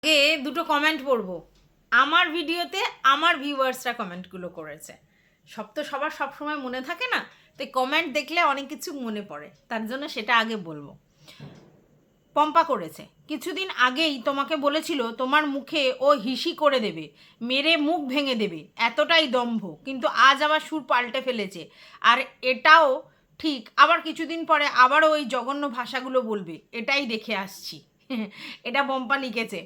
আগে দুটো কমেন্ট পড়বো। আমার ভিডিওতে আমার ভিউয়ার্সরা কমেন্টগুলো করেছে। সব তো সবার সবসময় মনে থাকে না, তাই কমেন্ট দেখলে অনেক কিছু মনে পড়ে, তার জন্য সেটা আগে বলবো। পম্পা করেছে, কিছুদিন আগেই তোমাকে বলেছিল তোমার মুখে ও হিসি করে দেবে, মেরে মুখ ভেঙে দেবে, এতটাই দম্ভ। কিন্তু আজ আবার সুর পাল্টে ফেলেছে। আর এটাও ঠিক, আবার কিছুদিন পরে আবারও ওই জঘন্য ভাষাগুলো বলবে, এটাই দেখে আসছি। এটা পম্পা লিখেছে।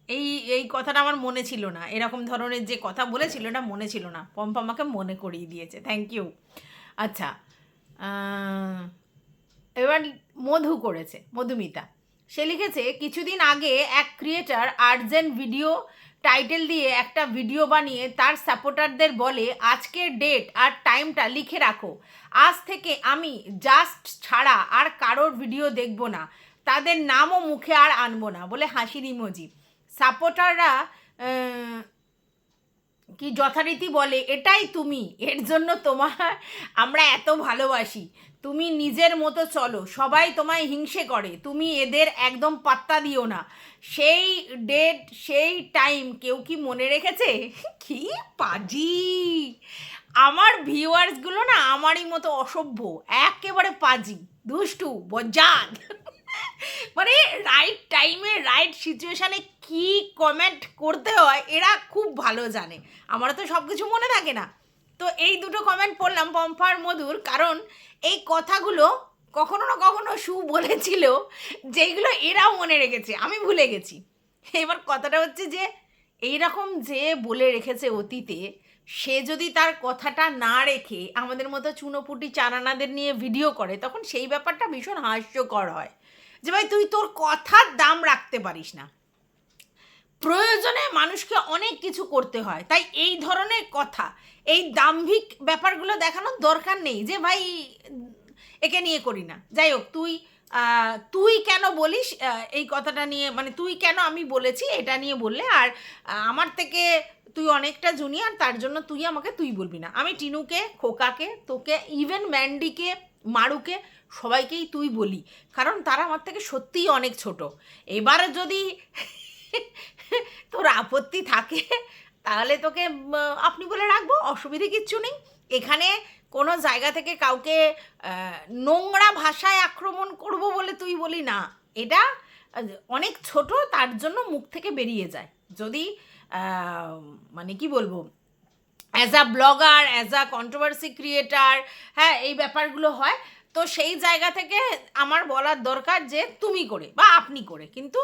এই এই কথাটা আমার মনে ছিল না, এরকম ধরনের যে কথা বলেছিল এটা মনে ছিল না, পম্পা আমাকে মনে করিয়ে দিয়েছে, থ্যাংক ইউ। আচ্ছা, এবার মধু করেছে, মধুমিতা। সে লিখেছে কিছুদিন আগে এক ক্রিয়েটার আর্জেন্ট ভিডিও টাইটেল দিয়ে একটা ভিডিও বানিয়ে তার সাপোর্টারদের বলে আজকের ডেট আর টাইমটা লিখে রাখো, আজ থেকে আমি জাস্ট ছাড়া আর কারোর ভিডিও দেখব না, তাদের নামও মুখে আর আনবো না বলে হাসির ইমোজি। সাপোর্টাররা কি যথারীতি বলে এটাই তুমি, এর জন্য তোমার আমরা এত ভালোবাসি, তুমি নিজের মতো চলো, সবাই তোমায় হিংসে করে, তুমি এদের একদম পাত্তা দিও না। সেই ডেট সেই টাইম কেউ কি মনে রেখেছে? কি পাজি! আমার ভিউয়ার্সগুলো না আমারই মতো অসভ্য, একেবারে পাজি, দুষ্টু, বজ্জাত। মানে রাইট টাইমে রাইট সিচুয়েশানে কি কমেন্ট করতে হয় এরা খুব ভালো জানে, আমারও তো সব কিছু মনে থাকে না। তো এই দুটো কমেন্ট পড়লাম পম্পার মধুর, কারণ এই কথাগুলো কখনো না কখনো সু বলেছিল, যেইগুলো এরাও মনে রেখেছে, আমি ভুলে গেছি। এবার কথাটা হচ্ছে যে এইরকম যে বলে রেখেছে অতীতে, সে যদি তার কথাটা না রেখে আমাদের মতো চুনোপুটি চারানাদের নিয়ে ভিডিও করে, তখন সেই ব্যাপারটা ভীষণ হাস্যকর হয় যে ভাই তুই তোর কথার দাম রাখতে পারিস না। প্রয়োজনে মানুষকে অনেক কিছু করতে হয়, তাই এই ধরনের কথা, এই দাম্ভিক ব্যাপারগুলো দেখানোর দরকার নেই যে ভাই একে নিয়ে করি না। যাই হোক, তুই কেন বলিস এই কথাটা নিয়ে, মানে তুই কেন আমি বলেছি এটা নিয়ে বললে, আর আমার থেকে তুই অনেকটা জুনিয়র, তার জন্য তুই আমাকে তুই বলবি না। আমি টিনুকে, খোকাকে, তোকে, ইভেন ম্যান্ডিকে, মারুকে, সবাইকেই তুই বলি, কারণ তারা আমার থেকে সত্যিই অনেক ছোট। এবার যদি তোর আপত্তি থাকে তাহলে তোকে আপনি বলে রাখবো, অসুবিধে কিচ্ছু নেই। এখানে কোনো জায়গা থেকে কাউকে নোংরা ভাষায় আক্রমণ করব বলে তুই বলি না, এটা অনেক ছোট, তার জন্য মুখ থেকে বেরিয়ে যায়। যদি মানে কি বলবো, as a blogger, as a controversy creator, হ্যাঁ, এই ব্যাপারগুলো হয়, তো সেই জায়গা থেকে আমার বলার দরকার যে তুমি করে বা আপনি করে। কিন্তু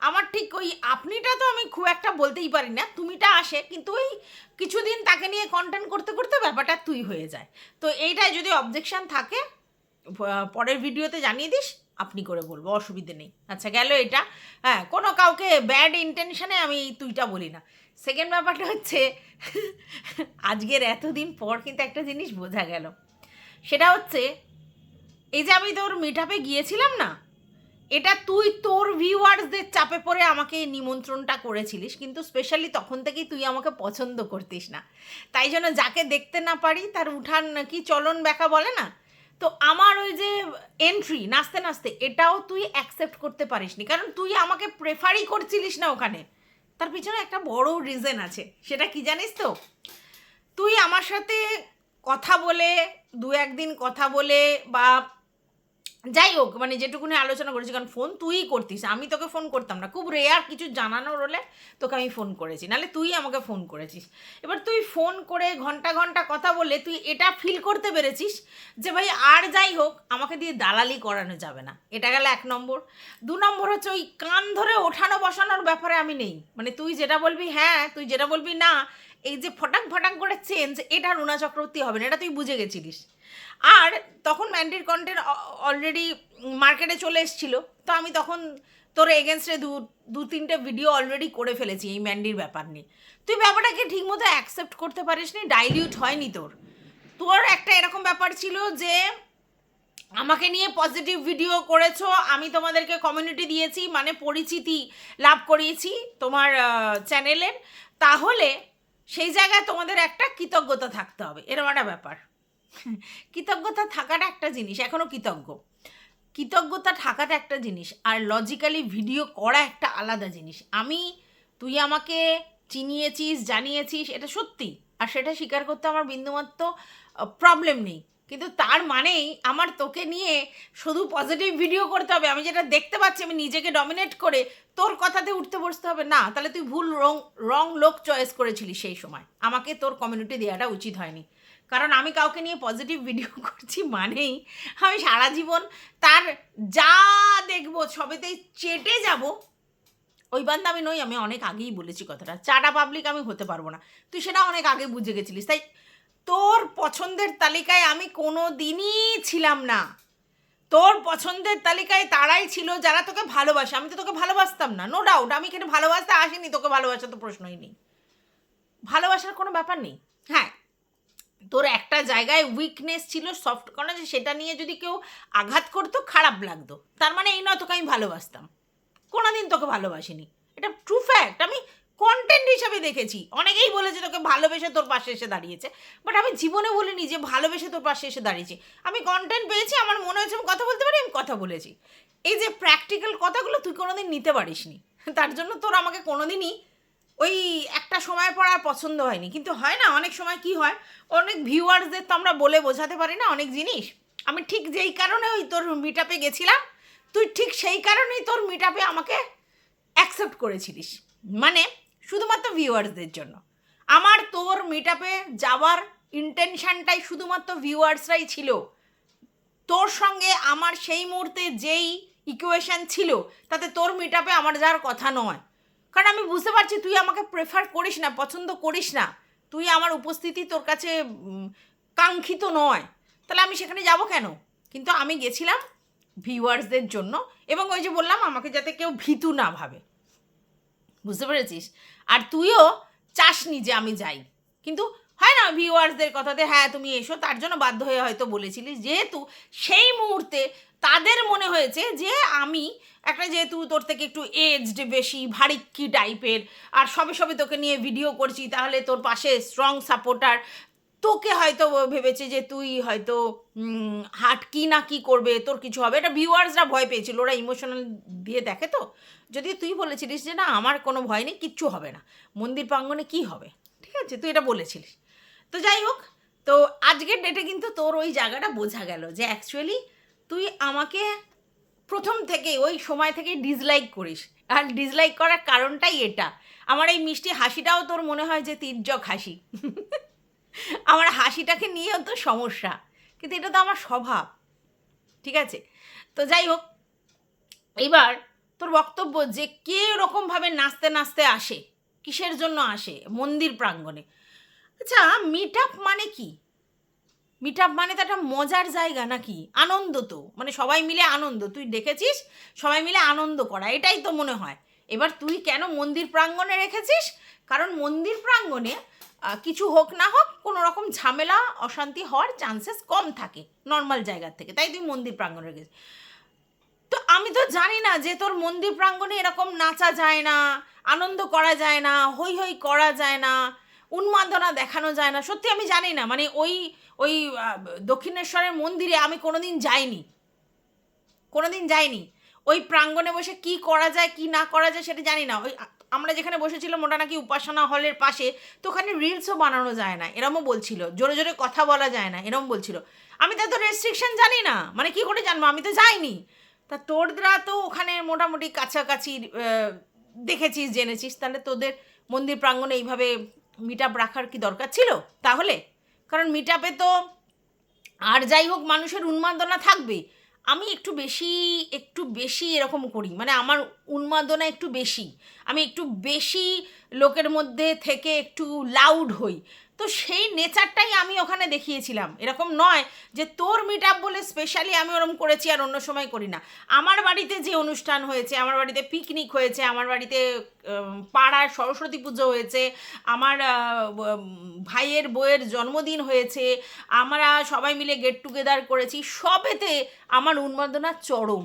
আমার ঠিক ওই আপনিটা তো আমি খুব একটা বলতেই পারি না, তুমিটা আসে, কিন্তু ওই কিছুদিন তাকে নিয়ে কন্টেন্ট করতে করতে ব্যাপারটা তুই হয়ে যায়। তো এইটাই যদি অবজেকশন থাকে পরের ভিডিওতে জানিয়ে দিস, আপনি করে বলবো, অসুবিধে নেই। আচ্ছা, গেল এটা। হ্যাঁ, কোনো কাউকে ব্যাড ইন্টেনশনে আমি তুইটা বলি না। সেকেন্ড ব্যাপারটা হচ্ছে আজকের এতদিন পর কিন্তু একটা জিনিস বোঝা গেল, সেটা হচ্ছে এই যে আমি তোর মিট আপে গিয়েছিলাম না, এটা তুই তোর ভিউয়ার্সদের চাপে পড়ে আমাকে নিমন্ত্রণটা করেছিলিস, কিন্তু স্পেশালি তখন থেকেই তুই আমাকে পছন্দ করতিস না, তাই জন্য যাকে দেখতে না পারি তার উঠান কি চলন ব্যাকা বলে না, তো আমার ওই যে এন্ট্রি নাচতে নাচতে এটাও তুই অ্যাকসেপ্ট করতে পারিসনি, কারণ তুই আমাকে প্রেফারই করছিলিস না ওখানে। তার পিছনে একটা বড় রিজন আছে, সেটা কি জানিস তো? তুই আমার সাথে কথা বলে, দু একদিন কথা বলে বা যাই হোক, মানে যেটুকুনি আলোচনা করেছি, কারণ ফোন তুই করতিস, আমি তোকে ফোন করতাম না, খুব রেয়ার কিছু জানানোর হলে তোকে আমি ফোন করেছি, নাহলে তুই আমাকে ফোন করেছিস। এবার তুই ফোন করে ঘন্টা ঘন্টা কথা বলে তুই এটা ফিল করতে পেরেছিস যে ভাই আর যাই হোক আমাকে দিয়ে দালালি করানো যাবে না, এটা গেল এক নম্বর। দু নম্বর হচ্ছে ওই কান ধরে ওঠানো বসানোর ব্যাপারে আমি নেই, মানে তুই যেটা বলবি হ্যাঁ, তুই যেটা বলবি না, এই যে ফটাং ফটাং করে চেঞ্জ, এটা রুনা চক্রবর্তী হবে না, এটা তুই বুঝে গেছিলিস। আর তখন ম্যান্ডির কন্টেন্ট অলরেডি মার্কেটে চলে এসেছিলো, তো আমি তখন তোর এগেনস্টে দু তিনটে ভিডিও অলরেডি করে ফেলেছি এই ম্যান্ডির ব্যাপার নিয়ে। তুই ব্যাপারটাকে ঠিকমতো অ্যাকসেপ্ট করতে পারিসনি, ডাইলিউট হয়নি তোর। তোর একটা এরকম ব্যাপার ছিল যে আমাকে নিয়ে পজিটিভ ভিডিও করেছো, আমি তোমাদেরকে কমিউনিটি দিয়েছি, মানে পরিচিতি লাভ করিয়েছি তোমার চ্যানেলের, তাহলে সেই জায়গায় তোমাদের একটা কৃতজ্ঞতা থাকতে হবে, এরকম একটা ব্যাপার। কৃতজ্ঞতা থাকাটা একটা জিনিস, এখনও কৃতজ্ঞতা থাকাটা একটা জিনিস, আর লজিক্যালি ভিডিও করা একটা আলাদা জিনিস। আমি তুই আমাকে চিনিয়েছিস, জানিয়েছিস, এটা সত্যি, আর সেটা স্বীকার করতে আমার বিন্দুমাত্র প্রবলেম নেই। কিন্তু তার মানেই আমার তোকে নিয়ে শুধু পজিটিভ ভিডিও করতে হবে, আমি যেটা দেখতে পাচ্ছি আমি নিজেকে ডমিনেট করে তোর কথাতে উঠতে বসতে হবে না। তাহলে তুই ভুল রং লোক চয়েস করেছিলি সেই সময়, আমাকে তোর কমিউনিটি দেওয়াটা উচিত হয়নি। কারণ আমি কাউকে নিয়ে পজিটিভ ভিডিও করছি মানেই আমি সারা জীবন তার যা দেখবো সবেতেই চেটে যাব, ওই বান্ধা আমি নই। আমি অনেক আগেই বলেছি কথাটা, চাটা পাবলিক আমি হতে পারবো না, তুই সেটা অনেক আগে বুঝে গেছিলিস। তাই তোর পছন্দের তালিকায় আমি কোনো দিনই ছিলাম না। তোর পছন্দের তালিকায় তারাই ছিল যারা তোকে ভালোবাসে। আমি তো তোকে ভালোবাসতাম না, নো ডাউট। আমি এখানে ভালোবাসতে আসিনি, তোকে ভালোবাসা তো প্রশ্নই নেই, ভালোবাসার কোনো ব্যাপার নেই। হ্যাঁ, তোর একটা জায়গায় উইকনেস ছিল, সফট কর্নার, সেটা নিয়ে যদি কেউ আঘাত করতো খারাপ লাগতো, তার মানে এই নয় তোকে আমি ভালোবাসতাম। কোনোদিন তোকে ভালোবাসিনি, এটা ট্রু ফ্যাক্ট। আমি কন্টেন্ট হিসাবে দেখেছি, অনেকেই বলেছে তোকে ভালোবেসে তোর পাশে এসে দাঁড়িয়েছে, বাট আমি জীবনে বলিনি যে ভালোবেসে তোর পাশে এসে দাঁড়িয়েছি। আমি কন্টেন্ট পেয়েছি, আমার মনে হয়েছে আমি কথা বলতে পারি, আমি কথা বলেছি। এই যে প্র্যাকটিক্যাল কথাগুলো তুই কোনোদিন নিতে পারিসনি, তার জন্য তোর আমাকে কোনোদিনই ওই একটা সময় পর আর পছন্দ হয়নি। কিন্তু হয় না, অনেক সময় কি হয়, অনেক ভিউয়ার্সদের তো আমরা বলে বোঝাতে পারি না অনেক জিনিস। আমি ঠিক যেই কারণে ওই তোর মিট আপে গেছিলাম, তুই ঠিক সেই কারণেই তোর মিট আপে আমাকে অ্যাকসেপ্ট করেছিলিস, মানে শুধুমাত্র ভিউয়ার্সদের জন্য। আমার তোর মিট আপে যাওয়ার ইন্টেনশানটাই শুধুমাত্র ভিউয়ার্সরাই ছিল। তোর সঙ্গে আমার সেই মুহূর্তে যেই ইকুয়েশন ছিল, তাতে তোর মিট আপে আমার যাওয়ার কথা নয়। কারণ আমি বুঝতে পারছি তুই আমাকে প্রেফার করিস না, পছন্দ করিস না, তুই আমার উপস্থিতি তোর কাছে কাঙ্ক্ষিত নয়, তাহলে আমি সেখানে যাব কেন? কিন্তু আমি গেছিলাম ভিউয়ার্সদের জন্য, এবং ওই যে বললাম আমাকে যাতে কেউ ভীতু না ভাবে, বুঝতে পেরেছিস? আর তুইও চাসনি যে আমি যাই, কিন্তু হয় না ভিউয়ার্সদের কথাতে হ্যাঁ তুমি এসো, তার জন্য বাধ্য হয়ে হয়তো বলেছিলিস, যেহেতু সেই মুহূর্তে তাদের মনে হয়েছে যে আমি একটা, যেহেতু তোর থেকে একটু এজড বেশি, ভারিক্কি টাইপের, আর সবে সবে তোকে নিয়ে ভিডিও করছি, তাহলে তোর পাশে স্ট্রং সাপোর্টার, তোকে হয়তো ভেবেছে যে তুই হয়তো হাট কি না কি করবে, তোর কিছু হবে, এটা ভিউয়ার্সরা ভয় পেয়েছিল, ওরা ইমোশনাল দিয়ে দেখে তো। যদি তুই বলেছিলিস যে না আমার কোনো ভয় নেই, কিচ্ছু হবে না, মন্দির প্রাঙ্গণে কি হবে, ঠিক আছে, তুই এটা বলেছিলিস। তো যাই হোক, তো আজকের ডেটে কিন্তু তোর ওই জায়গাটা বোঝা গেল যে অ্যাকচুয়ালি তুই আমাকে প্রথম থেকে ওই সময় থেকে ডিসলাইক করিস। আর ডিসলাইক করার কারণটাই এটা, আমার এই মিষ্টি হাসিটাও তোর মনে হয় যে তির্যক হাসি। আমার হাসিটাকে নিয়েও তো সমস্যা, কিন্তু এটা তো আমার স্বভাব, ঠিক আছে। তো যাই হোক, এইবার তোর বক্তব্য যে কে রকমভাবে নাচতে নাচতে আসে, কিসের জন্য আসে মন্দির প্রাঙ্গণে। আচ্ছা, মিট আপ মানে কি? মিট আপ মানে তো একটা মজার জায়গা নাকি? আনন্দ তো, মানে সবাই মিলে আনন্দ, তুই দেখেছিস সবাই মিলে আনন্দ করা, এটাই তো মনে হয়। এবার তুই কেন মন্দির প্রাঙ্গণে রেখেছিস? কারণ মন্দির প্রাঙ্গণে কিছু হোক না হোক কোনো রকম ঝামেলা অশান্তি হওয়ার চান্সেস কম থাকে নর্মাল জায়গার থেকে, তাই তুই মন্দির প্রাঙ্গণে রেখেছিস। তো আমি তো জানি না যে তোর মন্দির প্রাঙ্গণে এরকম নাচা যায় না, আনন্দ করা যায় না, হই হই করা যায় না, উন্মাদনা দেখানো যায় না, সত্যি আমি জানি না। মানে ওই ওই দক্ষিণেশ্বরের মন্দিরে আমি কোনোদিন যাইনি, কোনোদিন যাইনি। ওই প্রাঙ্গণে বসে কি করা যায় কি না করা যায় সেটা জানি না। ওই আমরা যেখানে বসেছিলাম ওটা নাকি উপাসনা হলের পাশে, তো ওখানে রিলসও বানানো যায় না এরমও বলছিল, জোরে জোরে কথা বলা যায় না এরম বলছিল। আমি তো এত রেস্ট্রিকশন জানি না, মানে কি করে জানবো, আমি তো যাইনি। তা তোররা তো ওখানে মোটামুটি কাছাকাছি দেখেছিস জেনেছিস, তাহলে তোদের মন্দির প্রাঙ্গণে এইভাবে মিট আপ রাখার কি দরকার ছিল তাহলে? কারণ মিট আপে তো আর যাই হোক মানুষের উন্মাদনা থাকবে, আমি একটু বেশি এরকম করি, মানে আমার উন্মাদনা একটু বেশি, আমি একটু বেশি লোকের মধ্যে থেকে একটু লাউড হই। তো সেই নেচারটাই আমি ওখানে দেখিয়েছিলাম, এরকম নয় যে তোর মিট আপ বলে স্পেশালি আমি ওরম করেছি আর অন্য সময় করি না। আমার বাড়িতে যে অনুষ্ঠান হয়েছে, আমার বাড়িতে পিকনিক হয়েছে, আমার বাড়িতে পাড়ার সরস্বতী পুজো হয়েছে, আমার ভাইয়ের বউয়ের জন্মদিন হয়েছে, আমরা সবাই মিলে গেট টুগেদার করেছি, সবেতে আমার উন্মাদনা চরম,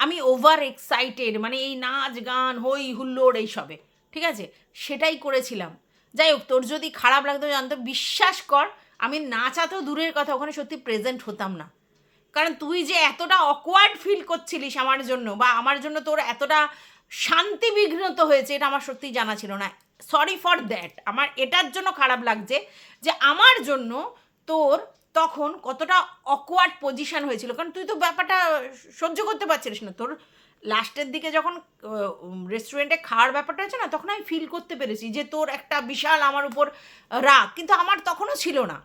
আমি ওভার এক্সাইটেড, মানে এই নাচ গান হই হুল্লোড় এইসবে, ঠিক আছে, সেটাই করেছিলাম। যাই হোক, তোর যদি খারাপ লাগতো জানতো, বিশ্বাস কর আমি নাচা তো দূরের কথা, ওখানে সত্যি প্রেজেন্ট হতাম না। কারণ তুই যে এতটা অকওয়ার্ড ফিল করছিলিস আমার জন্য, বা আমার জন্য তোর এতটা শান্তি বিঘ্নত হয়েছে এটা আমার সত্যিই জানা ছিল না। Sorry for that. আমার এটার জন্য খারাপ লাগছে যে আমার জন্য তোর তখন কতটা অকওয়ার্ড পজিশন হয়েছিল, কারণ তুই তো ব্যাপারটা সহ্য করতে পারছিলিস না। তোর লাস্টের দিকে যখন রেস্টুরেন্টে খাওয়ার ব্যাপারটা হচ্ছে না, তখন আমি ফিল করতে পেরেছি যে তোর একটা বিশাল আমার উপর রাগ, কিন্তু আমার তখনও ছিল না।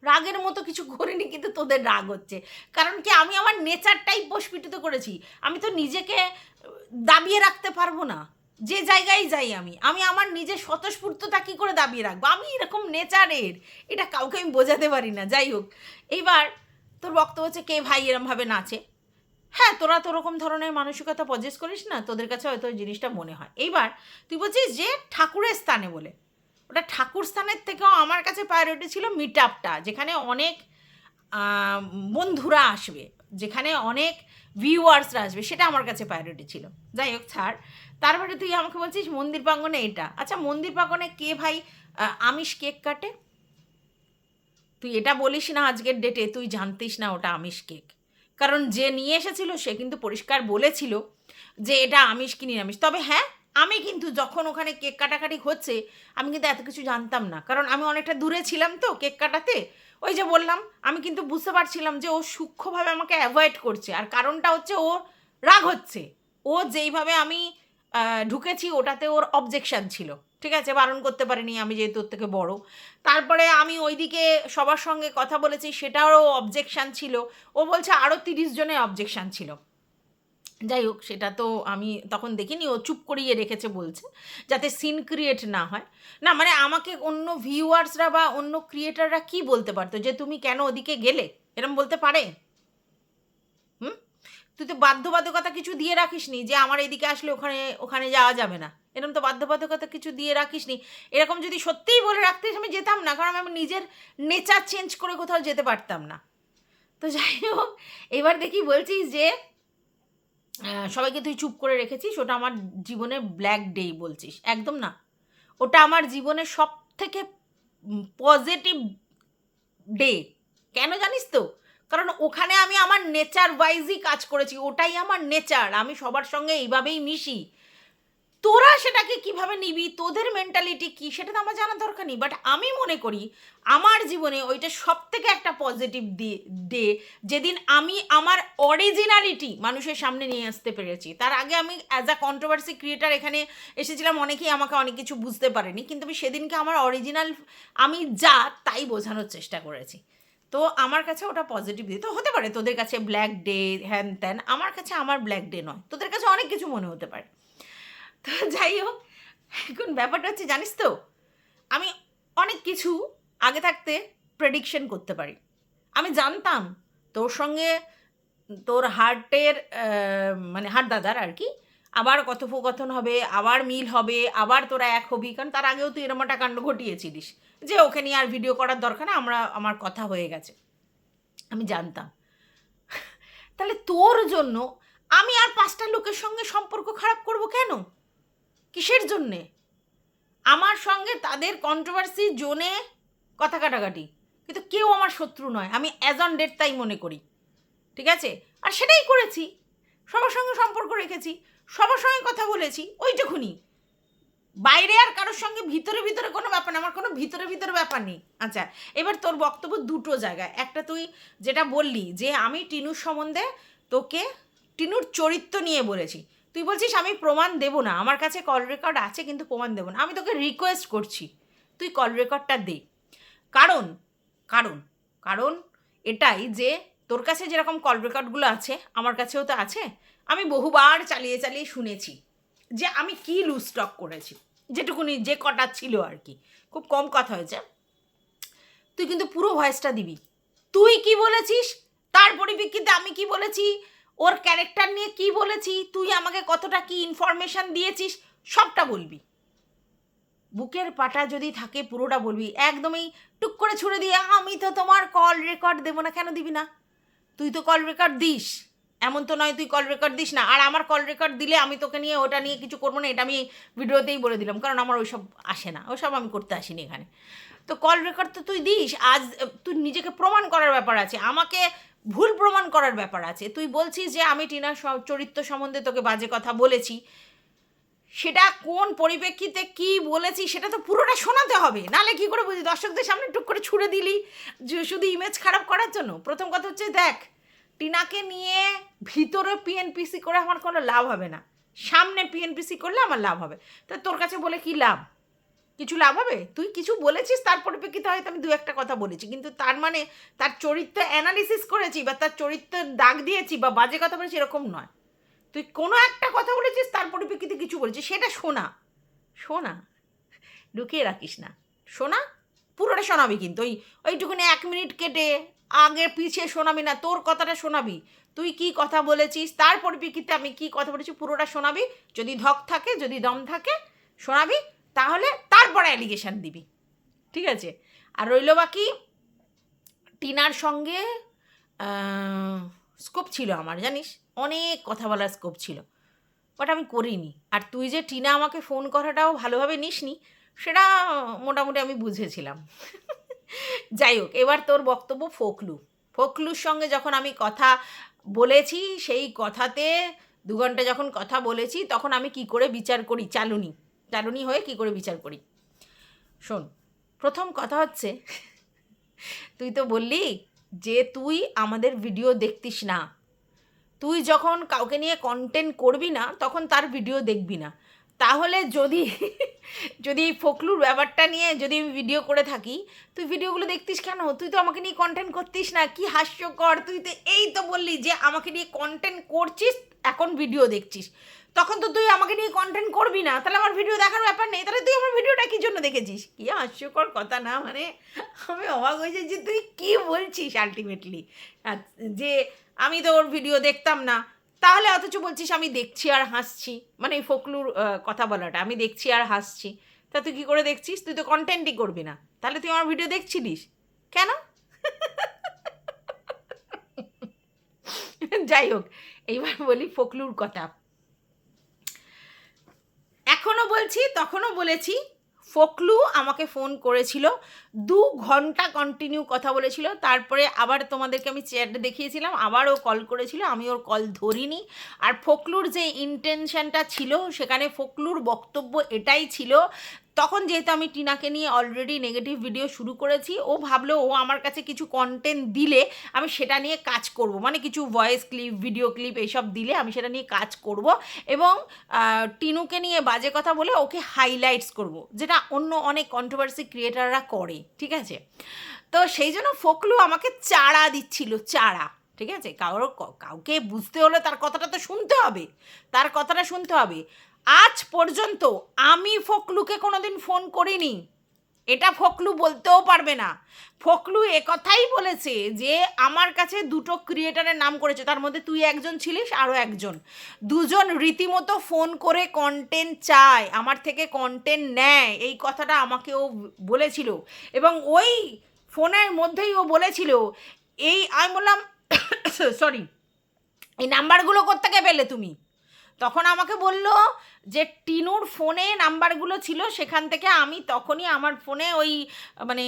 রাগের মতো কিছু করিনি, কিন্তু তোদের রাগ হচ্ছে। কারণ কি, আমি আমার নেচারটাই প্রস্ফুটিত করেছি। আমি তো নিজেকে দাবিয়ে রাখতে পারবো না, যে জায়গায় যাই আমি আমার নিজের স্বতঃস্ফূর্ততা কী করে দাবিয়ে রাখবো? আমি এরকম নেচারের, এটা কাউকে আমি বোঝাতে পারি না। যাই হোক, এইবার তোর বক্তব্য হচ্ছে কে ভাই এরমভাবে নাচে। হ্যাঁ, তোরা তো ওরকম ধরনের মানসিকতা পজেস করিস না, তোদের কাছে হয়তো ওই জিনিসটা মনে হয়। এইবার তুই বলছিস যে ঠাকুরের স্থানে বলে, ওটা ঠাকুর স্থানের থেকেও আমার কাছে প্রায়োরিটি ছিল মিট আপটা, যেখানে অনেক বন্ধুরা আসবে, যেখানে অনেক ভিউয়ার্সরা আসবে, সেটা আমার কাছে প্রায়োরিটি ছিল। যাই হোক, ছাড়। তারপরে তুই আমাকে বলছিস মন্দির প্রাঙ্গণে এটা। আচ্ছা, মন্দির প্রাঙ্গণে কে ভাই আমিষ কেক কাটে? তুই এটা বলিস না আজকের ডেটে তুই জানতিস না ওটা আমিষ কেক, কারণ যে নিয়ে এসেছিল সে কিন্তু পরিষ্কার বলেছিল যে এটা আমিষ কি নিরামিষ। তবে হ্যাঁ, আমি কিন্তু যখন ওখানে কেক কাটাকাটি হচ্ছে, আমি কিন্তু এত কিছু জানতাম না, কারণ আমি অনেকটা দূরে ছিলাম তো কেক কাটাতে। ওই যে বললাম, আমি কিন্তু বুঝতে পারছিলাম যে ও সূক্ষ্মভাবে আমাকে অ্যাভয়েড করছে, আর কারণটা হচ্ছে ও রাগ হচ্ছে। ও যেইভাবে আমি ঢুকেছি ওটাতে ওর অবজেকশান ছিল, ঠিক আছে, বারণ করতে পারিনি আমি যেহেতু ওর থেকে বড়। তারপরে আমি ওইদিকে সবার সঙ্গে কথা বলেছি, সেটারও অবজেকশান ছিল। ও বলছে আরও 30 জনের অবজেকশান ছিল। যাই হোক, সেটা তো আমি তখন দেখিনি, ও চুপ করিয়ে রেখেছে বলছে যাতে সিন ক্রিয়েট না হয়। না মানে আমাকে অন্য ভিউয়ার্সরা বা অন্য ক্রিয়েটাররা কি বলতে পারতো যে তুমি কেন ওদিকে গেলে, এরম বলতে পারে? হুম, তুই তো বাধ্যবাধকতা কিছু দিয়ে রাখিস নি যে আমার এদিকে আসলে ওখানে ওখানে যাওয়া যাবে না, এরকম তো বাধ্যবাধকতা কিছু দিয়ে রাখিস নি। এরকম যদি সত্যিই বলে রাখতিস আমি যেতাম না, কারণ আমি নিজের নেচার চেঞ্জ করে কোথাও যেতে পারতাম না। তো যাই হোক, এবার দেখি বলছিস যে সবাইকে তুই চুপ করে রেখেছিস, ওটা আমার জীবনের ব্ল্যাক ডে বলছিস। একদম না, ওটা আমার জীবনের সব থেকে পজিটিভ ডে। কেন জানিস তো? কারণ ওখানে আমি আমার নেচার ওয়াইজই কাজ করেছি, ওটাই আমার নেচার, আমি সবার সঙ্গে এইভাবেই মিশি। তোরা সেটাকে কিভাবে নিবি, তোদের মেন্টালিটি কী, সেটা তো আমার জানার দরকার নেই। বাট আমি মনে করি আমার জীবনে ওইটা সব থেকে একটা পজিটিভ ডে, যেদিন আমি আমার অরিজিনালিটি মানুষের সামনে নিয়ে আসতে পেরেছি। তার আগে আমি অ্যাজ আ কন্ট্রোভার্সি ক্রিয়েটার এখানে এসেছিলাম, অনেকেই আমাকে অনেক কিছু বুঝতে পারেনি, কিন্তু আমি সেদিনকে আমার অরিজিনাল আমি যা তাই বোঝানোর চেষ্টা করেছি। তো আমার কাছে ওটা পজিটিভ ডে। তো হতে পারে তোদের কাছে ব্ল্যাক ডে হ্যান ত্যান, আমার কাছে আমার ব্ল্যাক ডে নয়, তোদের কাছে অনেক কিছু মনে হতে পারে। তো যাই হোক, এখন ব্যাপারটা হচ্ছে জানিস তো, আমি অনেক কিছু আগে থাকতে প্রেডিকশন করতে পারি। আমি জানতাম তোর সঙ্গে তোর হার্টের মানে হাট দাদার আর কি আবার কথোপকথন হবে, আবার মিল হবে, আবার তোরা এক হবি, কারণ তার আগেও তুই এরম একটা কাণ্ড ঘটিয়েছিলিস যে ওকে নিয়ে আর ভিডিও করার দরকার না, আমার কথা হয়ে গেছে। আমি জানতাম। তাহলে তোর জন্য আমি আর 5টা লোকের সঙ্গে সম্পর্ক খারাপ করব কেন? কিসের জন্যে? আমার সঙ্গে তাদের কন্ট্রোভার্সি জোনে কথা কাটাকাটি, কিন্তু কেউ আমার শত্রু নয়, আমি অ্যাজ অন ডেট তাই মনে করি, ঠিক আছে? আর সেটাই করেছি, সবার সঙ্গে সম্পর্ক রেখেছি, সবার সঙ্গে কথা বলেছি, ওইটুকুনি। বাইরে আর কারোর সঙ্গে ভিতরে ভিতরে কোনো ব্যাপার না, আমার কোনো ভিতরে ভিতরে ব্যাপার নেই। আচ্ছা, এবার তোর বক্তব্য দুটো জায়গায়। একটা তুই যেটা বললি যে আমি টিনুর সম্বন্ধে তোকে টিনুর চরিত্র নিয়ে বলেছি, তুই বলছিস আমি প্রমাণ দেবো না, আমার কাছে কল রেকর্ড আছে কিন্তু প্রমাণ দেবো না। আমি তোকে রিকোয়েস্ট করছি তুই কল রেকর্ডটা দে। কারণ কারণ কারণ এটাই যে তোর কাছে যেরকম কল রেকর্ডগুলো আছে আমার কাছেও তো আছে। আমি বহুবার চালিয়ে চালিয়ে শুনেছি যে আমি কি লুজ স্টক করেছি, যেটুকুনি যে কটা ছিল আর কি, খুব কম কথা হয়েছে। তুই কিন্তু পুরো ভয়েসটা দিবি, তুই কি বলেছিস, তার পরিপ্রেক্ষিতে আমি কি বলেছি, ওর ক্যারেক্টার নিয়ে কি বলেছি, তুই আমাকে কতটা কি ইনফরমেশান দিয়েছিস, সবটা বলবি। বুকের পাটা যদি থাকে পুরোটা বলবি, একদমই টুক করে ছুড়ে দিয়ে আমি তো তোমার কল রেকর্ড দেবো না। কেন দিবি না? তুই তো কল রেকর্ড দিস, এমন তো নয় তুই কল রেকর্ড দিস না। আর আমার কল রেকর্ড দিলে আমি তোকে নিয়ে ওটা নিয়ে কিছু করবো না, এটা আমি ভিডিওতেই বলে দিলাম, কারণ আমার ওইসব আসে না, ওইসব আমি করতে আসিনি এখানে। তো কল রেকর্ড তো তুই দিস। আজ তুই নিজেকে প্রমাণ করার ব্যাপার আছে, আমাকে ভুল প্রমাণ করার ব্যাপার আছে। তুই বলছিস যে আমি টিনার চরিত্র সম্বন্ধে তোকে বাজে কথা বলেছি, সেটা কোন পরিপ্রেক্ষিতে কি বলেছি সেটা তো পুরোটা শোনাতে হবে, নাহলে কি করে বুঝি? দর্শকদের সামনে টুক করে ছুড়ে দিলি যে শুধু ইমেজ খারাপ করার জন্য। প্রথম কথা হচ্ছে, দেখ, টিনাকে নিয়ে ভিতরে পিএনপিসি করে আমার কোনো লাভ হবে না, সামনে পিএনপিসি করলে আমার লাভ হবে। তা তোর কাছে বলে কি লাভ? কিছু লাভ হবে? তুই কিছু বলেছিস, তার পরিপ্রেক্ষিতে হয়তো আমি দু একটা কথা বলেছি, কিন্তু তার মানে তার চরিত্র অ্যানালিসিস করেছি বা তার চরিত্রের দাগ দিয়েছি বা বাজে কথা বলেছি এরকম নয়। তুই কোনো একটা কথা বলেছিস, তার পরিপ্রেক্ষিতে কিছু বলেছিস, সেটা শোনা, শোনা, লুকিয়ে রাখিস না, শোনা, পুরোটা শোনাবি। কিন্তু ওইটুকুনি 1 মিনিট কেটে আগে পিছিয়ে শোনাবি না, তোর কথাটা শোনাবি। তুই কি কথা বলেছিস, তার পরিপ্রেক্ষিতে আমি কি কথা বলেছি, পুরোটা শোনাবি। যদি ধক থাকে, যদি দম থাকে, শোনাবি, তাহলে তারপরে অ্যালিগেশন দিবি, ঠিক আছে? আর রইল বাকি, টিনার সঙ্গে স্কোপ ছিল আমার, জানিস, অনেক কথা বলার স্কোপ ছিল, বাট আমি করিনি। আর তুই যে টিনা আমাকে ফোন করাটাও ভালোভাবে নিসনি, সেটা মোটামুটি আমি বুঝেছিলাম। যাই হোক, এবার তোর বক্তব্য ফোকলুর সঙ্গে যখন আমি কথা বলেছি, সেই কথাতে 2 ঘন্টা যখন কথা বলেছি, তখন আমি কি করে বিচার করি, চালুনি হয়ে কি করে বিচার করি? শোন, প্রথম কথা হচ্ছে, তুই তো বললি যে তুই আমাদের ভিডিও দেখতিস না, তুই যখন কাউকে নিয়ে কন্টেন্ট করবি না তখন তার ভিডিও দেখবি না। তাহলে যদি যদি ফোকলুর ব্যাপারটা নিয়ে যদি আমি ভিডিও করে থাকি, তুই ভিডিওগুলো দেখতিস কেন? তুই তো আমাকে নিয়ে কন্টেন্ট করতিস না, কি হাস্যকর! তুই তো এই তো বললি যে আমাকে নিয়ে কন্টেন্ট করছিস, এখন ভিডিও দেখছিস, তখন তো তুই আমাকে নিয়ে কন্টেন্ট করবি না, তাহলে আমার ভিডিও দেখার ব্যাপার নেই, তাহলে তুই আমার ভিডিওটা কী জন্য দেখেছিস? কি হাস্যকর কথা না? মানে আমি অবাক হয়ে যাই যে তুই কী বলছিস আলটিমেটলি, যে আমি তো ওর ভিডিও দেখতাম না, তাহলে অথচ বলছিস আমি দেখছি আর হাসছি, মানে এই ফোকলুর কথা বলাটা, আমি দেখছি আর হাসছি। তা তুই কী করে দেখছিস? তুই তো কন্টেন্টই করবি না, তাহলে তুই আমার ভিডিও দেখছিলিস কেন? যাই হোক, এইবার বলি ফোকলুর কথা। এখনও বলছি, তখনও বলেছি, ফোকলু আমাকে ফোন করেছিল, 2 ঘন্টা কন্টিনিউ কথা বলেছিল, তারপরে আবার তোমাদেরকে আমি চ্যাটে দেখিয়েছিলাম, আবার ও কল করেছিল, আমি ওর কল ধরিনি। আর ফোকলুর যে ইন্টেনশনটা ছিল, সেখানে ফোকলুর বক্তব্য এটাই ছিল, তখন যেহেতু আমি টিনাকে নিয়ে অলরেডি নেগেটিভ ভিডিও শুরু করেছি, ও ভাবলো ও আমার কাছে কিছু কন্টেন্ট দিলে আমি সেটা নিয়ে কাজ করব, মানে কিছু ভয়েস ক্লিপ, ভিডিও ক্লিপ এইসব দিলে আমি সেটা নিয়ে কাজ করব, এবং টিনুকে নিয়ে বাজে কথা বলে ওকে হাইলাইটস করব, যেটা অন্য অনেক কন্ট্রোভার্সি ক্রিয়েটাররা করে, ঠিক আছে? তো সেই জন্য ফোকলু আমাকে চাড়া দিচ্ছিল, চাড়া, ঠিক আছে? কাউকে বুঝতে হলে তার কথাটা তো শুনতে হবে, তার কথাটা শুনতে হবে। আজ পর্যন্ত আমি ফোকলুকে কোনোদিন ফোন করিনি, এটা ফোকলু বলতেও পারবে না। ফোকলু একথাই বলেছে যে আমার কাছে 2টো ক্রিয়েটারের নাম করেছে, তার মধ্যে তুই একজন ছিলিস, আরও একজন, 2জন রীতিমতো ফোন করে কন্টেন্ট চায়, আমার থেকে কন্টেন্ট নেয়, এই কথাটা আমাকেও বলেছিল। এবং ওই ফোনের মধ্যেই ও বলেছিল, এই আমি বললাম সরি, এই নাম্বারগুলো কোত্থেকে পেলে তুমি? তখন আমাকে বলল যে টিনুর ফোনে নাম্বারগুলো ছিল, সেখান থেকে আমি তখনই আমার ফোনে ওই মানে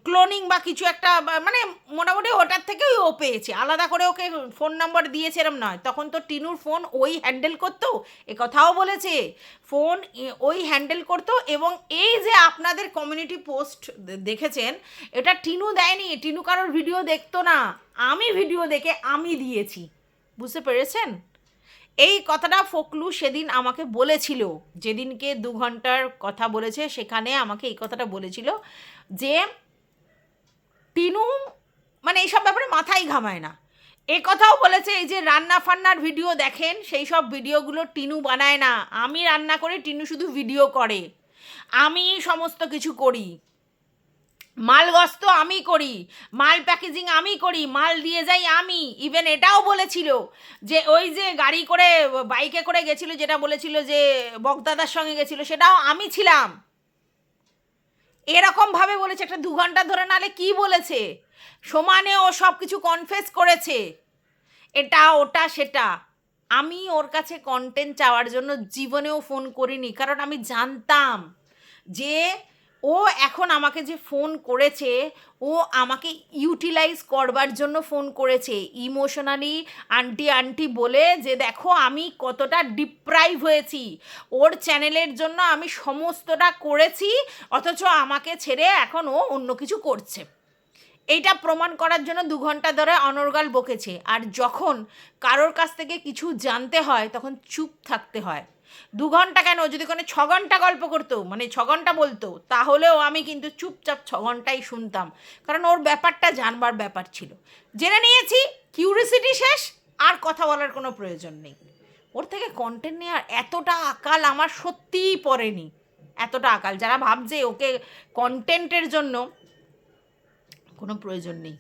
ক্লোনিং বা কিছু একটা মানে মোটামুটি ওটার থেকেই ও পেয়েছে, আলাদা করে ওকে ফোন নাম্বার দিয়েছে এরম নয়। তখন তো টিনুর ফোন ওই হ্যান্ডেল করতো, এ কথাও বলেছে, ফোন ওই হ্যান্ডেল করতো। এবং এই যে আপনাদের কমিউনিটি পোস্ট দেখেছেন, এটা টিনু দেয়নি, টিনু কারোর ভিডিও দেখতো না, আমি ভিডিও দেখে আমি দিয়েছি, বুঝতে পেরেছেন? এই কথাটা ফোকলু সেদিন আমাকে বলেছিল, যেদিনকে 2 ঘন্টার কথা বলেছে, সেখানে আমাকে এই কথাটা বলেছিল যে টিনু মানে এইসব ব্যাপারে মাথাই ঘামায় না। এ কথাও বলেছে, এই যে রান্না ফান্নার ভিডিও দেখেন, সেই সব ভিডিওগুলো টিনু বানায় না, আমি রান্না করি, টিনু শুধু ভিডিও করে, আমি সমস্ত কিছু করি, মাল গস্ত আমি করি, মাল প্যাকেজিং আমি করি, মাল দিয়ে যাই আমি। ইভেন এটাও বলেছিল যে ওই যে গাড়ি করে বাইকে করে গেছিল, যেটা বলেছিল যে বকদাদার সঙ্গে গেছিল, সেটাও আমি ছিলাম, এরকমভাবে বলেছে। একটা 2 ঘন্টা ধরে, নালে কি বলেছে, সমানে ও সব কিছু কনফেস করেছে, এটা ওটা সেটা। আমি ওর কাছে কন্টেন্ট চাওয়ার জন্য জীবনেও ফোন করিনি, কারণ আমি জানতাম যে ও ও এখন আমাকে যে ফোন করেছে, ও আমাকে ইউটিলাইজ করবার জন্য ফোন করেছে, ইমোশনালি আন্টি আন্টি বলে যে দেখো আমি কতটা ডিপ্রাইভ হয়েছি, ওর চ্যানেলের জন্য আমি সমস্তটা করেছি, অথচ আমাকে ছেড়ে এখন ও অন্য কিছু করছে। এইটা প্রমাণ করার জন্য 2 ঘন্টা ধরে অনর্গল বকেছে। আর যখন কারোর কাছ থেকে কিছু জানতে হয় তখন চুপ থাকতে হয়। 2 ঘন্টা কেন, যদি কোনো 6 ঘন্টা গল্প করতো, মানে 6 ঘন্টা বলতো, তাহলেও আমি কিন্তু চুপচাপ 6 ঘন্টাই শুনতাম, কারণ ওর ব্যাপারটা জানবার ব্যাপার ছিল। জেনে নিয়েছি, কিউরিসিটি শেষ, আর কথা বলার কোনো প্রয়োজন নেই। ওর থেকে কন্টেন্ট নেওয়ার এতটা আকাল আমার সত্যিই পড়েনি, এতটা আকাল। যারা ভাবছে ওকে কন্টেন্টের জন্য কোনো প্রয়োজন নেই,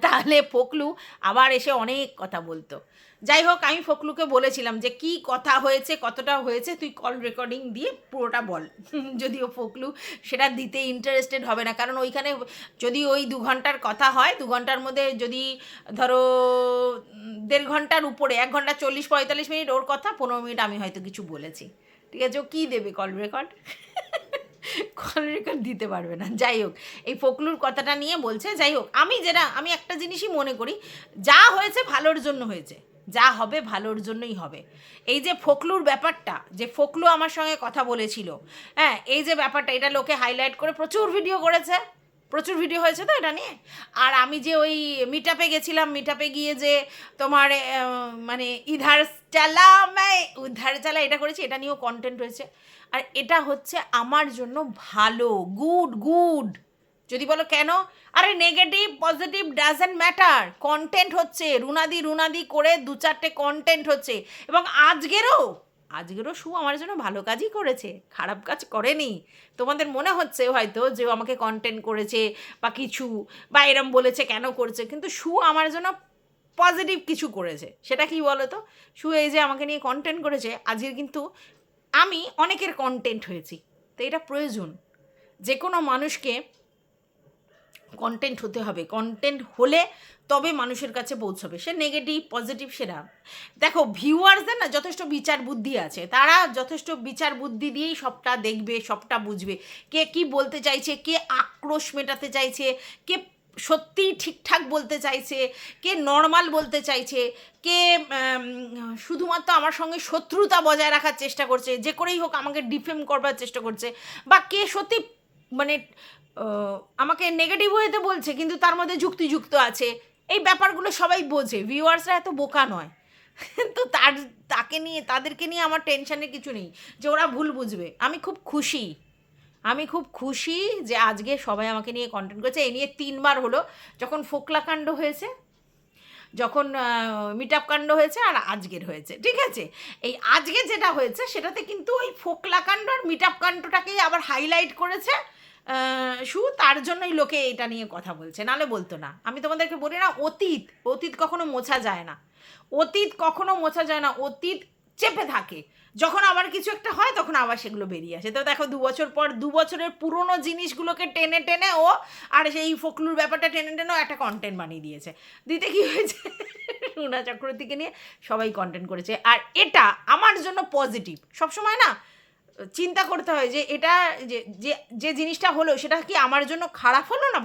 তাহলে ফোকলু আবার এসে অনেক কথা বলতো। যাই হোক, আমি ফোকলুকে বলেছিলাম যে কি কথা হয়েছে, কতটা হয়েছে, তুই কল রেকর্ডিং দিয়ে পুরোটা বল। যদিও ফোকলু সেটা দিতে ইন্টারেস্টেড হবে না, কারণ ওইখানে যদি ওই 2 ঘন্টার কথা হয়, 2 ঘন্টার মধ্যে যদি ধরো 1.5 ঘন্টার উপরে, 1 ঘন্টা 40-45 মিনিট ওর কথা, 15 মিনিট আমি হয়তো কিছু বলেছি, ঠিক আছে, ও কী দেবে কল রেকর্ড? কল রেকর্ড দিতে পারবে না। যাই হোক, এই ফোকলুর কথাটা নিয়ে বলছে। যাই হোক, আমি একটা জিনিসই মনে করি, যা হয়েছে ভালোর জন্য হয়েছে, যা হবে ভালোর জন্যই হবে। এই যে ফোকলুর ব্যাপারটা, যে ফোকলু আমার সঙ্গে কথা বলেছিল, হ্যাঁ, এই যে ব্যাপারটা, এটা লোকে হাইলাইট করে প্রচুর ভিডিও করেছে, প্রচুর ভিডিও হয়েছে তো এটা নিয়ে। আর আমি যে ওই মিট আপে গেছিলাম, মিট আপে গিয়ে যে তোমার মানে ইধার চালা উধার চালা এটা করেছি, এটা নিয়েও কন্টেন্ট হয়েছে। আর এটা হচ্ছে আমার জন্য ভালো, গুড গুড। যদি বলো কেন, আরে negative positive doesn't matter, content হচ্ছে, রুনাদি করে 2-4টে কন্টেন্ট হচ্ছে। এবং আজকেরও শু আমার জন্য ভালো কাজই করেছে, খারাপ কাজ করেনি। তোমাদের মনে হচ্ছে হয়তো যে ও আমাকে কন্টেন্ট করেছে বা কিছু, বা এরম বলেছে কেন করছে, কিন্তু শু আমার জন্য পজিটিভ কিছু করেছে। সেটা কি বলো তো? শু এই যে আমাকে নিয়ে কন্টেন্ট করেছে, আজকের কিন্তু আমি অনেকের কন্টেন্ট হয়েছি। তো এটা প্রয়োজন, যে কোনো মানুষকে কন্টেন্ট হতে হবে, কন্টেন্ট হলে তবে মানুষের কাছে পৌঁছবে, সে নেগেটিভ পজিটিভ সেটা। দেখো, ভিউয়ার্সদের না যথেষ্ট বিচার বুদ্ধি আছে, তারা যথেষ্ট বিচার বুদ্ধি দিয়েই সবটা দেখবে, সবটা বুঝবে, কে কি বলতে চাইছে, কে আক্রোশ মেটাতে চাইছে, কে সত্যিই ঠিকঠাক বলতে চাইছে, কে নর্মাল বলতে চাইছে, কে শুধুমাত্র আমার সঙ্গে শত্রুতা বজায় রাখার চেষ্টা করছে, যে করেই হোক আমাকে ডিফেম করবার চেষ্টা করছে, বা কে সত্যি মানে আমাকে নেগেটিভ ওয়েতে বলছে কিন্তু তার মধ্যে যুক্তিযুক্ত আছে। এই ব্যাপারগুলো সবাই বোঝে, ভিউয়ার্সরা এত বোকা নয়। তো তাদেরকে নিয়ে আমার টেনশানের কিছু নেই যে ওরা ভুল বুঝবে। আমি খুব খুশি যে আজকে সবাই আমাকে নিয়ে কন্টেন্ট করেছে। এই নিয়ে 3 বার হলো, যখন ফোকলাকাণ্ড হয়েছে, যখন মিট আপ কাণ্ড হয়েছে, আর আজকের হয়েছে, ঠিক আছে। এই আজকে যেটা হয়েছে সেটাতে কিন্তু ওই ফোকলাকাণ্ড আর মিট আপ কাণ্ডটাকেই আবার হাইলাইট করেছে শু, তার জন্যই লোকে এটা নিয়ে কথা বলছে, নাহলে বলতো না। আমি তোমাদেরকে বলি না, অতীত কখনো মোছা যায় না, অতীত চেপে থাকে। যখন আবার কিছু একটা হয় তখন আবার সেগুলো বেরিয়ে আসে। তো দেখো 2 বছর পর 2 বছরের পুরনো জিনিসগুলোকে টেনে টেনে ও, আর সেই ফোকলুর ব্যাপারটা টেনে টেনে ও একটা কন্টেন্ট বানিয়ে দিয়েছে। দিতে কি হয়েছে, রুনা চক্রবর্তীকে নিয়ে সবাই কন্টেন্ট করেছে। আর এটা আমার জন্য পজিটিভ। সবসময় না চিন্তা করতে হয় যে এটা যে জিনিসটা হলো সেটা কি আমার জন্য খারাপ হলো না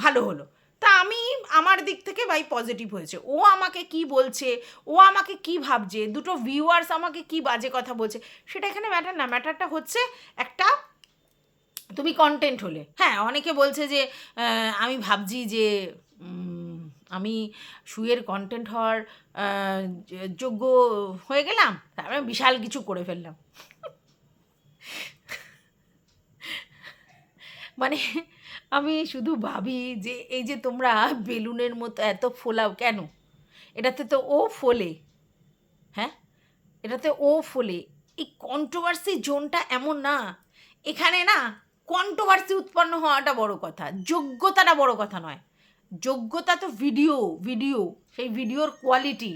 ভালো হলো। তা আমি আমার দিক থেকে ভাই পজিটিভ হয়েছে। ও আমাকে কি বলছে, ও আমাকে কি ভাবছে, দুটো ভিউয়ার্স আমাকে কি বাজে কথা বলছে, সেটা এখানে ম্যাটার না। ম্যাটারটা হচ্ছে একটা, তুমি কন্টেন্ট হলে। হ্যাঁ, অনেকে বলছে যে আমি ভাবছি যে আমি শুয়ের কন্টেন্ট হওয়ার যোগ্য হয়ে গেলাম, তারপরে বিশাল কিছু করে ফেললাম। মানে আমি শুধু ভাবি যে এই যে তোমরা বেলুনের মতো এত ফোলাও কেন? এটাতে তো ও ফোলে, হ্যাঁ, এটাতে ও ফোলে। এই কন্ট্রোভার্সি জোনটা এমন না, এখানে না কন্ট্রোভার্সি উৎপন্ন হওয়াটা বড় কথা, যোগ্যতাটা বড় কথা নয়। যোগ্যতা তো ভিডিও সেই ভিডিওর কোয়ালিটি।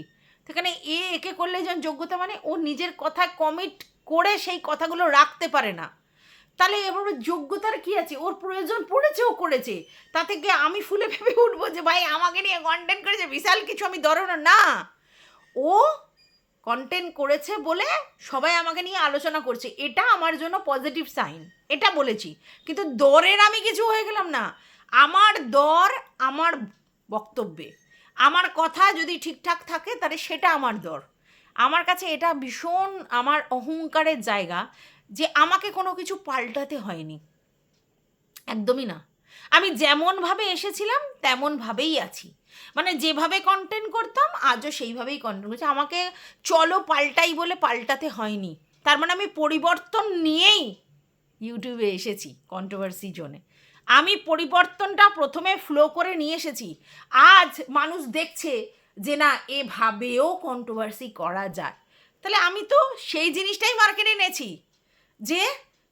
সেখানে একে করলে যেন যোগ্যতা, মানে ও নিজের কথা কমিট করে সেই কথাগুলো রাখতে পারে না, তাহলে এবার যোগ্যতার কী আছে? ওর প্রয়োজন পড়েছে, ও করেছে, তাতে গিয়ে আমি ফুলে ভেবে উঠবো যে ভাই আমাকে নিয়ে কন্টেন্ট করেছে বিশাল কিছু, আমি ধরো না। ও কন্টেন্ট করেছে বলে সবাই আমাকে নিয়ে আলোচনা করছে, এটা আমার জন্য পজিটিভ সাইন, এটা বলেছি। কিন্তু দরের আমি কিছু হয়ে গেলাম না। আমার দর আমার বক্তব্যে, আমার কথা যদি ঠিকঠাক থাকে তাহলে সেটা আমার দর। আমার কাছে এটা ভীষণ আমার অহংকারের জায়গা যে আমাকে কোনো কিছু পাল্টাতে হয়নি, একদমই না। আমি যেমনভাবে এসেছিলাম তেমনভাবেই আছি, মানে যেভাবে কন্টেন্ট করতাম আজও সেইভাবেই কন্টেন্ট করছি। আমাকে চলো পাল্টাই বলে পাল্টাতে হয়নি। তার মানে আমি পরিবর্তন নিয়েই ইউটিউবে এসেছি কন্ট্রোভার্সি জোনে। আমি পরিবর্তনটা প্রথমে ফ্লো করে নিয়ে এসেছি। আজ মানুষ দেখছে যে না, এভাবেও কন্ট্রোভার্সি করা যায়। তাহলে আমি তো সেই জিনিসটাই মার্কেটে এনেছি যে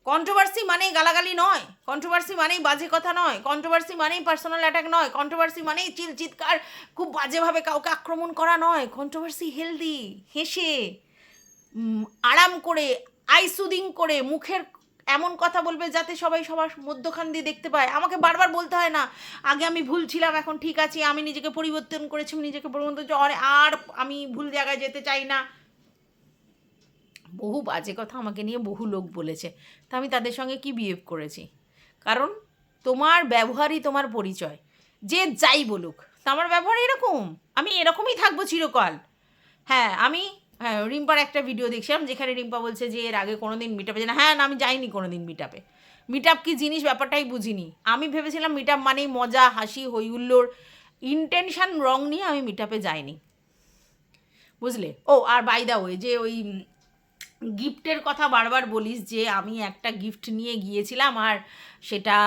কন্ট্রোভার্সি মানেই গালাগালি নয়, কন্ট্রোভার্সি মানেই বাজে কথা নয়, কন্ট্রোভার্সি মানেই পার্সোনাল অ্যাটাক নয়, কন্ট্রোভার্সি মানেই চিৎকার খুব বাজেভাবে কাউকে আক্রমণ করা নয়। কন্ট্রোভার্সি হেলদি, হেসে আরাম করে আই সুদিং করে মুখের এমন কথা বলবে যাতে সবাই সবার মধ্যখান দিয়ে দেখতে পায়। আমাকে বারবার বলতে হয় না আগে আমি ভুল ছিলাম এখন ঠিক আছি, আমি নিজেকে পরিবর্তন করেছি, নিজেকে পরিবর্তন আর আমি ভুল জায়গায় যেতে চাই না। বহু বাজে কথা আমাকে নিয়ে বহু লোক বলেছে, তা আমি তাদের সঙ্গে কি বিহেভ করেছি? কারণ তোমার ব্যবহারই তোমার পরিচয়। যে যাই বলুক, তা আমার ব্যবহার এরকম, আমি এরকমই থাকবো চিরকাল। হ্যাঁ, আমি রিম্পার একটা ভিডিও দেখছিলাম যেখানে রিম্পা বলছে যে এর আগে কোনো দিন মিট আপে যায় না। হ্যাঁ না, আমি যাইনি কোনো দিন মিট আপে। মিট আপ কী জিনিস ব্যাপারটাই বুঝিনি। আমি ভেবেছিলাম মিট আপ মানেই মজা, হাসি, হই হুল্লোড়। ইন্টেনশন রং নিয়ে আমি মিট আপে যাইনি, বুঝলে। ও আর বাই দা ওয়ে, যে ওই গিফটের কথা বারবার বলিস, যে আমি একটা গিফট নিয়ে গিয়েছিলাম আর সেটা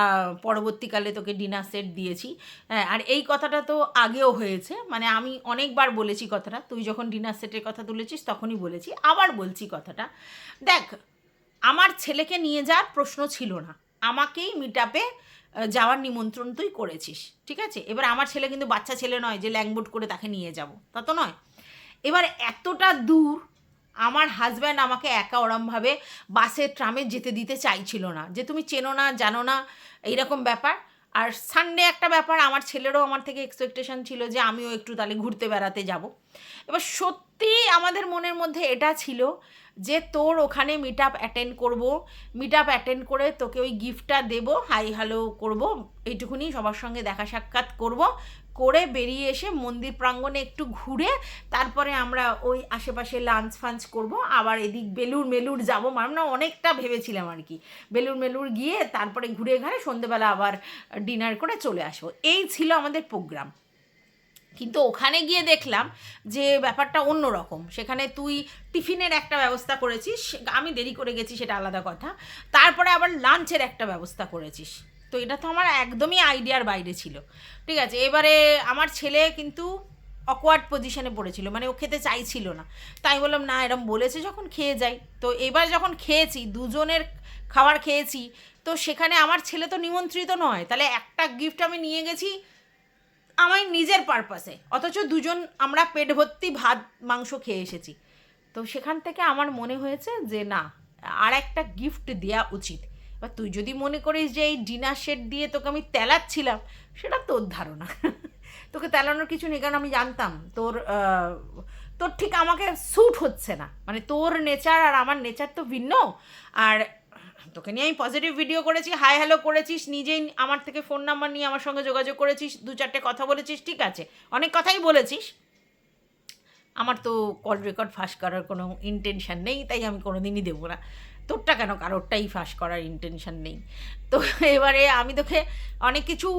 পরবর্তীকালে তোকে ডিনার সেট দিয়েছি। হ্যাঁ, আর এই কথাটা তো আগেও হয়েছে, মানে আমি অনেকবার বলেছি কথাটা। তুই যখন ডিনার সেটের কথা তুলেছিস তখনই বলেছি, আবার বলছি কথাটা। দেখ, আমার ছেলেকে নিয়ে যাওয়ার প্রশ্ন ছিল না, আমাকেই মিট আপে যাওয়ার নিমন্ত্রণ তুই করেছিস, ঠিক আছে। এবার আমার ছেলে কিন্তু বাচ্চা ছেলে নয় যে ল্যাংবোট করে তাকে নিয়ে যাব, তা তো নয়। এবার এতটা দূর আমার হাজব্যান্ড আমাকে একা ওরমভাবে বাসে ট্রামে যেতে দিতে চাইছিল না, যে তুমি চেনো না জানো না এইরকম ব্যাপার। আর সানডে একটা ব্যাপার, আমার ছেলেরও আমার থেকে এক্সপেকটেশন ছিল যে আমিও একটু তাহলে ঘুরতে বেড়াতে যাব। এবার সত্যি আমাদের মনের মধ্যে এটা ছিল যে তোর ওখানে মিট আপ অ্যাটেন্ড করবো, মিট আপ অ্যাটেন্ড করে তোকে ওই গিফটটা দেবো, হাই হ্যালো করবো, এইটুকুনি সবার সঙ্গে দেখা সাক্ষাৎ করব, করে বেরিয়ে এসে মন্দির প্রাঙ্গণে একটু ঘুরে তারপরে আমরা ওই আশেপাশে লাঞ্চ ফাঞ্চ করব, আবার এদিক বেলুড় মেলুড় যাবো। আমরা অনেকটা ভেবেছিলাম আর কি, বেলুড় মেলুড় গিয়ে তারপরে ঘুরে ঘাড়ে সন্ধেবেলা আবার ডিনার করে চলে আসবো, এই ছিল আমাদের প্রোগ্রাম। কিন্তু ওখানে গিয়ে দেখলাম যে ব্যাপারটা অন্য রকম। সেখানে তুই টিফিনের একটা ব্যবস্থা করেছিস, আমি দেরি করে গেছি সেটা আলাদা কথা, তারপরে আবার লাঞ্চের একটা ব্যবস্থা করেছিস। তো এটা তো আমার একদমই আইডিয়ার বাইরে ছিল, ঠিক আছে। এবারে আমার ছেলে কিন্তু অকওয়ার্ড পজিশনে পড়েছিল, মানে ও খেতে চাইছিল না। তাই বললাম না, এরম বলেছে যখন খেয়ে যাই। তো এবার যখন খেয়েছি, দুজনের খাবার খেয়েছি, তো সেখানে আমার ছেলে তো নিমন্ত্রিত নয়, তাহলে একটা গিফট আমি নিয়ে গেছি আমার নিজের পারপাসে, অথচ দুজন আমরা পেট ভর্তি ভাত মাংস খেয়ে এসেছি। তো সেখান থেকে আমার মনে হয়েছে যে না, আর একটা গিফট দেওয়া উচিত। এবার তুই যদি মনে করিস যে এই ডিনার সেট দিয়ে তোকে আমি তেলাচ্ছিলাম, সেটা তোর ধারণা। তোকে তেলানোর কিছু নেই, কারণ আমি জানতাম তোর তোর ঠিক আমাকে স্যুট হচ্ছে না, মানে তোর নেচার আর আমার নেচার তো ভিন্ন। আর তোকে নিয়ে আমি পজিটিভ ভিডিও করেছি, হাই হ্যালো করেছিস, নিজেই আমার থেকে ফোন নাম্বার নিয়ে আমার সঙ্গে যোগাযোগ করেছিস, 2-4টে কথা বলেছিস, ঠিক আছে, অনেক কথাই বলেছিস। আমার তো কল রেকর্ড ফাঁস করার কোনো ইন্টেনশান নেই, তাই আমি কোনো দিনই দেবো না। তোরটা কেন, কারোরটাই ফাঁস করার ইন্টেনশান নেই। তো এবারে আমি তোকে অনেক কিছু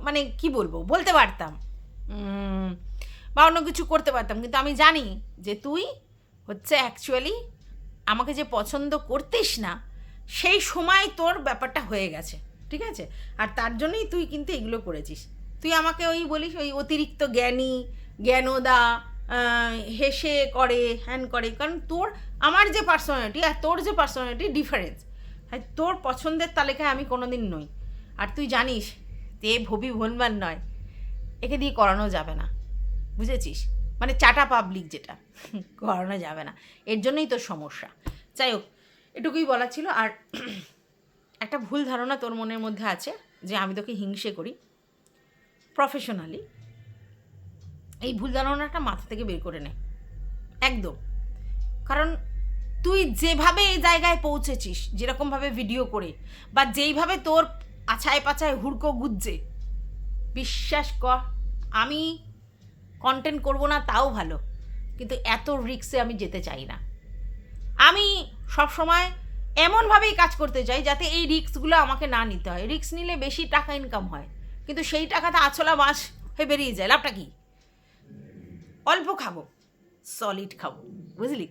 মানে কি বলবো বলতে পারতাম, বা অন্য কিছু করতে পারতাম, কিন্তু আমি জানি যে তুই হচ্ছে অ্যাকচুয়ালি আমাকে যে পছন্দ করতিস না, সেই সময় তোর ব্যাপারটা হয়ে গেছে, ঠিক আছে। আর তার জন্যই তুই কিন্তু এগুলো করেছিস। তুই আমাকে ওই বলিস ওই অতিরিক্ত জ্ঞানী, জ্ঞানদা, হেসে করে, হ্যান করে, কারণ তোর আমার যে পার্সোনালিটি আর তোর যে পার্সোনালিটি ডিফারেন্স। হ্যাঁ, তোর পছন্দের তালিকায় আমি কোনো দিন নই। আর তুই জানিস যে ভবি ভনবান নয়, একে দিয়ে করানো যাবে না, বুঝেছিস, মানে চাটা পাবলিক যেটা করানো যাবে না, এর জন্যই তোর সমস্যা। যাই হোক, এটুকুই বলা ছিল। আর একটা ভুল ধারণা তোর মনের মধ্যে আছে যে আমি তোকে হিংসে করি প্রফেশনালি, এই ভুল ধারণাটা মাথা থেকে বের করে নে একদম। কারণ তুই যেভাবে এই জায়গায় পৌঁছেছিস, যেরকমভাবে ভিডিও করে বা যেইভাবে তোর আছায় পাছায় হুড়কো গুজ্জে, বিশ্বাস কর আমি কন্টেন্ট করব না তাও ভালো, কিন্তু এত রিস্কে আমি যেতে চাই না। আমি সব সময় এমনভাবেই কাজ করতে চাই যাতে এই রিস্কগুলো আমাকে না নিতে হয়। রিস্ক নিলে বেশি টাকা ইনকাম হয়, কিন্তু সেই টাকাতে আছলা মাছ হয়ে বেরিয়ে যায়, লাভটা কি? অল্প খাবো, সলিড খাবো, বুঝলি?